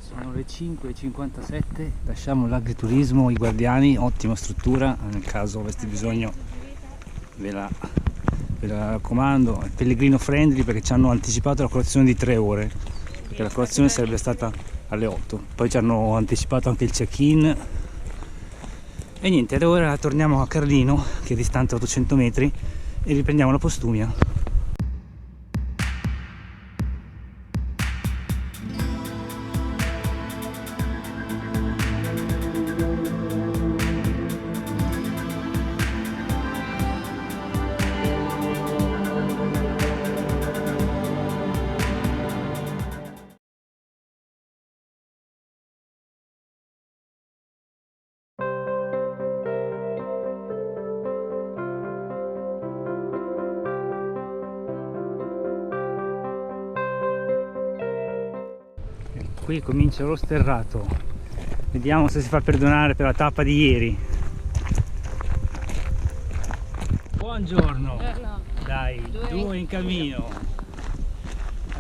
Sono le 5:57, lasciamo l'agriturismo, i guardiani, ottima struttura, nel caso aveste bisogno ve la raccomando, è pellegrino friendly perché ci hanno anticipato la colazione di 3 ore, perché la colazione sarebbe stata alle 8, poi ci hanno anticipato anche il check-in e niente, ad ora torniamo a Carlino che è distante 800 metri e riprendiamo la Postumia. Qui comincia lo sterrato, vediamo se si fa perdonare per la tappa di ieri. Buongiorno, dai, 2 in cammino.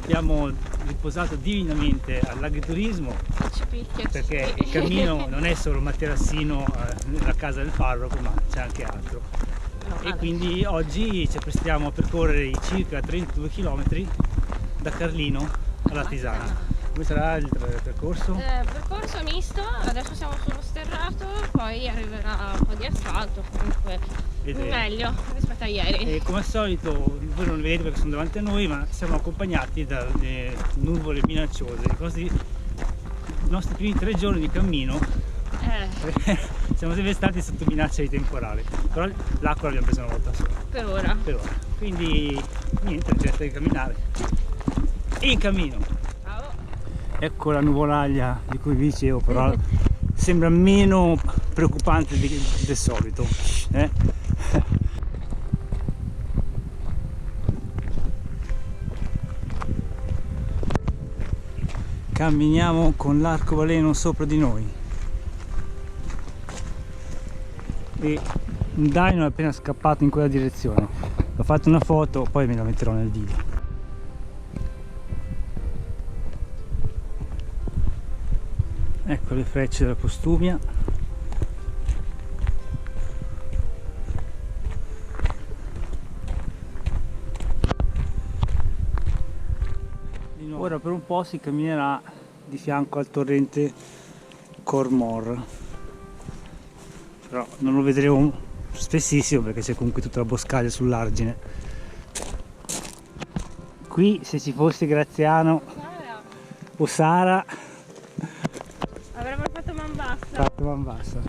Abbiamo riposato divinamente all'agriturismo perché il cammino non è solo materassino nella casa del parroco, ma c'è anche altro. E quindi oggi ci apprestiamo a percorrere i circa 32 km da Carlino alla Tisana. Come sarà il percorso? Percorso misto, adesso siamo sullo sterrato, poi arriverà un po' di asfalto, comunque meglio rispetto a ieri. E come al solito, voi non li vedete perché sono davanti a noi, ma siamo accompagnati dalle nuvole minacciose, così i nostri primi 3 giorni di cammino siamo sempre stati sotto minaccia di temporale, però l'acqua l'abbiamo presa una volta sola. Per ora. Quindi niente, resta di camminare. E in cammino! Ecco la nuvolaglia di cui vi dicevo, però sembra meno preoccupante del solito. Camminiamo con l'arcobaleno sopra di noi e un daino è appena scappato in quella direzione. Ho fatto una foto, poi me la metterò nel video. Ecco le frecce della Postumia. Ora per un po' si camminerà di fianco al torrente Cormor, però non lo vedremo spessissimo perché c'è comunque tutta la boscaglia sull'argine. Qui se ci fosse Graziano o Sara avrebbero fatto man bassa.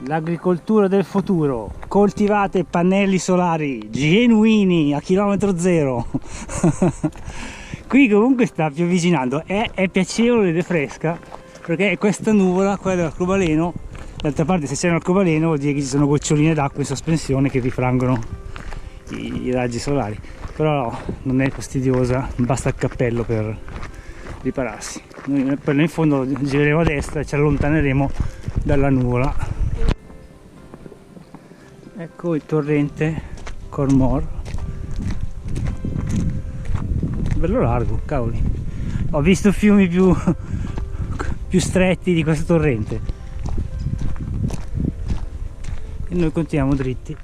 L'agricoltura del futuro, coltivate pannelli solari genuini a chilometro zero. Qui comunque sta piovigginando, è piacevole ed è fresca perché questa nuvola, quella dell'arcobaleno, d'altra parte se c'è un arcobaleno vuol dire che ci sono goccioline d'acqua in sospensione che rifrangono i raggi solari, però non è fastidiosa, basta il cappello per ripararsi. Noi poi in fondo gireremo a destra e ci allontaneremo dalla nuvola. Ecco il torrente Cormor, bello largo, cavoli. Ho visto fiumi più stretti di questo torrente e noi continuiamo dritti.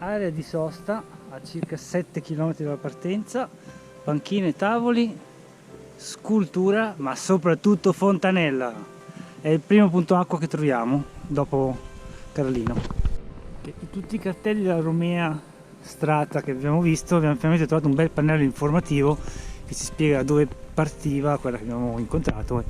Area di sosta a circa 7 km dalla partenza, panchine, tavoli, scultura, ma soprattutto fontanella. È il primo punto acqua che troviamo dopo Carlino. Tutti i cartelli della Romea Strata che abbiamo visto, abbiamo finalmente trovato un bel pannello informativo che ci spiega dove partiva quella che abbiamo incontrato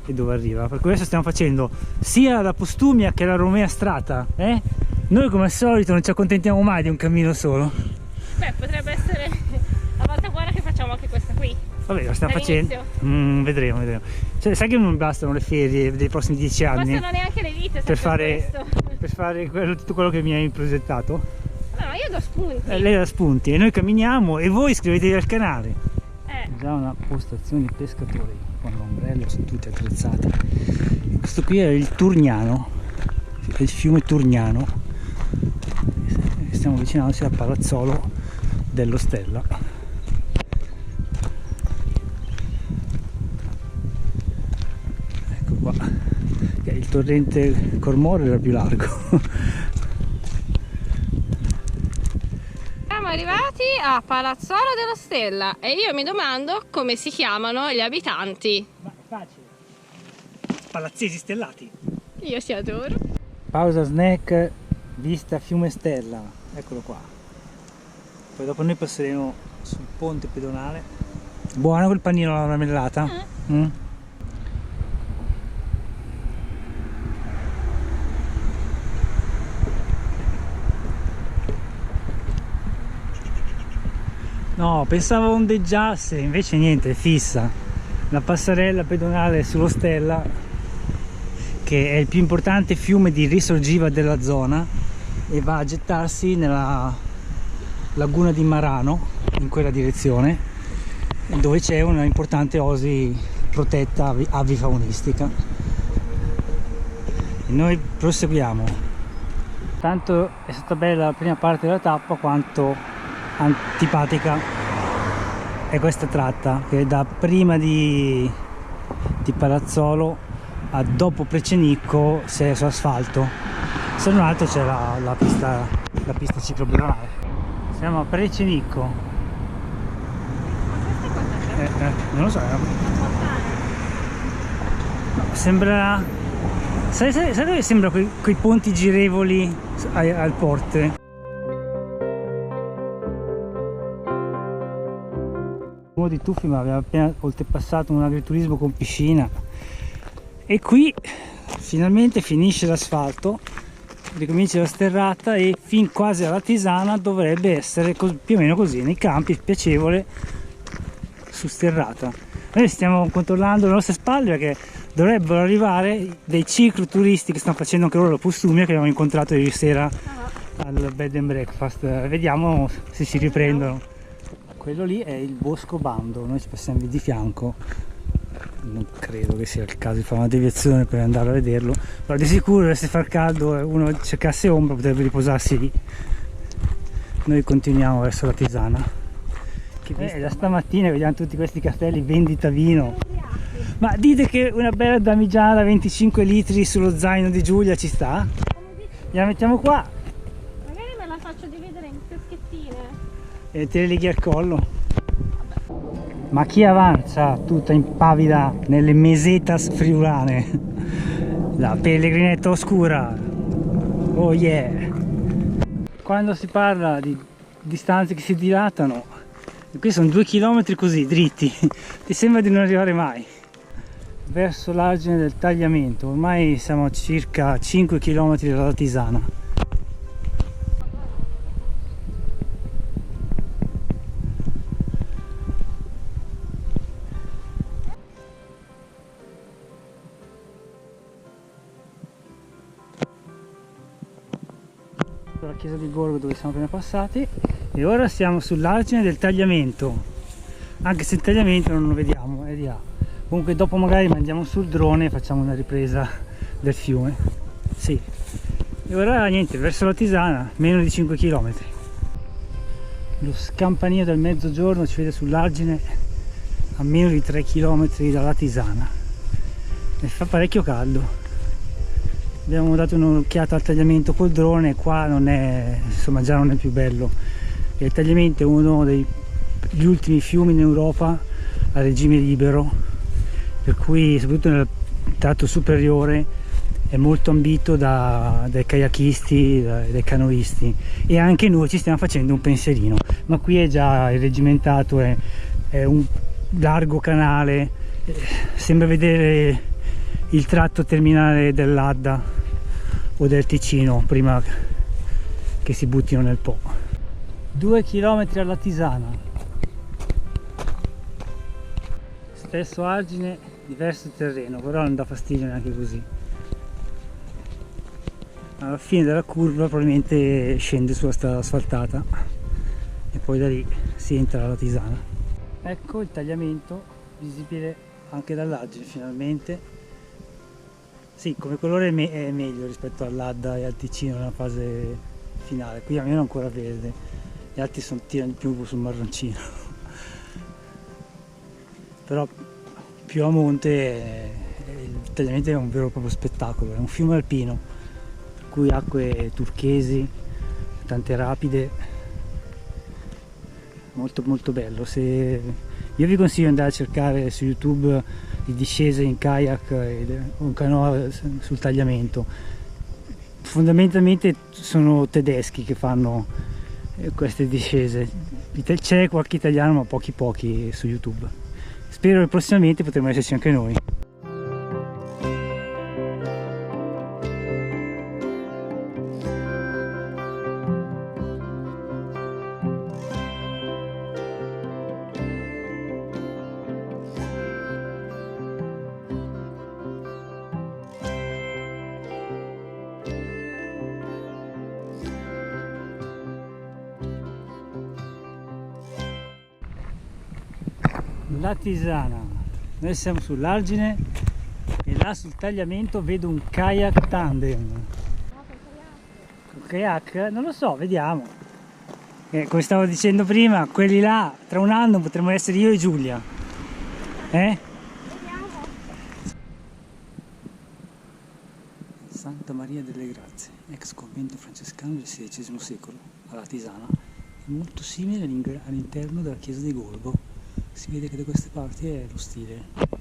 e dove arriva. Per questo stiamo facendo sia la Postumia che la Romea Strata. Noi come al solito non ci accontentiamo mai di un cammino solo. Beh, potrebbe essere la volta buona che facciamo anche questa qui. Vabbè, la stiamo facendo. Vedremo. Cioè, sai che non bastano le ferie dei prossimi 10 anni? Non bastano neanche le vite per fare tutto quello che mi hai progettato? No, io do spunti. Lei dà spunti e noi camminiamo e voi iscrivetevi al canale. Già una postazione pescatori con l'ombrello, sono tutte attrezzate. Questo qui è il Turgnano, è il fiume Turgnano. Stiamo avvicinandoci al palazzolo dello Stella. qua. Il torrente Cormore era più largo. Siamo arrivati a Palazzolo della Stella e io mi domando come si chiamano gli abitanti. Ma è facile. Palazzesi stellati. Io ti adoro. Pausa snack, vista Fiume Stella, eccolo qua. Poi dopo noi passeremo sul ponte pedonale. Buono quel panino alla marmellata? No, pensavo ondeggiasse, invece niente, è fissa. La passerella pedonale sullo Stella, che è il più importante fiume di risorgiva della zona, e va a gettarsi nella laguna di Marano, in quella direzione, dove c'è una importante oasi protetta avifaunistica. E noi proseguiamo. Tanto è stata bella la prima parte della tappa, quanto antipatica è questa tratta, che da prima di Palazzolo a dopo Precenicco sei su asfalto, se non altro c'è la pista ciclopedonale. Siamo a Precenicco. Non lo so, sembra, sai dove sembra quei ponti girevoli al porte? Uno di Tuffi mi aveva appena oltrepassato un agriturismo con piscina. E qui finalmente finisce l'asfalto, ricomincia la sterrata e fin quasi alla Tisana dovrebbe essere più o meno così, nei campi, piacevole, su sterrata. Noi stiamo controllando le nostre spalle perché dovrebbero arrivare dei cicloturisti che stanno facendo anche loro la Postumia, che abbiamo incontrato ieri sera al bed and breakfast. Vediamo se si riprendono. Quello lì è il Bosco Bando, noi ci passiamo di fianco. Non credo che sia il caso di fare una deviazione per andare a vederlo, però di sicuro se fa caldo e uno cercasse ombra potrebbe riposarsi lì. Noi continuiamo verso la Tisana. Da stamattina vediamo tutti questi castelli, vendita vino. Ma dite che una bella damigiana da 25 litri sullo zaino di Giulia ci sta? La mettiamo qua. Magari me la faccio dividere in fiocchettine. E te le leghi al collo. Ma chi avanza tutta impavida nelle mesetas friulane? La pellegrinetta oscura. Oh yeah! Quando si parla di distanze che si dilatano, qui sono 2 chilometri così dritti, ti sembra di non arrivare mai. Verso l'argine del tagliamento, ormai siamo a circa 5 km dalla Tisana. La chiesa di Gorgo dove siamo appena passati, e ora siamo sull'argine del tagliamento, anche se il tagliamento non lo vediamo, è di là. Comunque dopo magari mandiamo sul drone e facciamo una ripresa del fiume. Sì. E ora niente, verso la Tisana, meno di 5 km. Lo scampanio del mezzogiorno ci vede sull'argine a meno di 3 km dalla Tisana e fa parecchio caldo. Abbiamo dato un'occhiata al tagliamento col drone e qua non è, insomma, già non è più bello. Il tagliamento è uno degli ultimi fiumi in Europa a regime libero, per cui soprattutto nel tratto superiore è molto ambito dai kayakisti, dai canoisti, e anche noi ci stiamo facendo un pensierino, ma qui è già irregimentato, è un largo canale, sembra vedere il tratto terminale dell'Adda o del Ticino prima che si buttino nel Po. 2 km alla Tisana, stesso argine, diverso terreno, però non dà fastidio neanche così. Alla fine della curva probabilmente scende sulla strada asfaltata e poi da lì si entra alla Tisana. Ecco il tagliamento visibile anche dall'argine finalmente. Sì, come colore è meglio rispetto all'Adda e al Ticino nella fase finale. Qui almeno è ancora verde, gli altri tirano di più sul marroncino. Però più a monte il tagliamento è un vero e proprio spettacolo, è un fiume alpino, per cui acque turchesi, tante rapide, molto molto bello. Io vi consiglio di andare a cercare su YouTube di discese in kayak o in canoa sul tagliamento. Fondamentalmente sono tedeschi che fanno queste discese, c'è qualche italiano ma pochi su YouTube. Spero che prossimamente potremo esserci anche noi. La Tisana, noi siamo sull'argine e là sul tagliamento vedo un kayak tandem. Un kayak? Non lo so, vediamo. Come stavo dicendo prima, quelli là tra un anno potremmo essere io e Giulia. Vediamo. Santa Maria delle Grazie, ex convento francescano del XVI secolo, alla Tisana, è molto simile all'interno della chiesa di Golbo. Si vede che da queste parti è lo stile.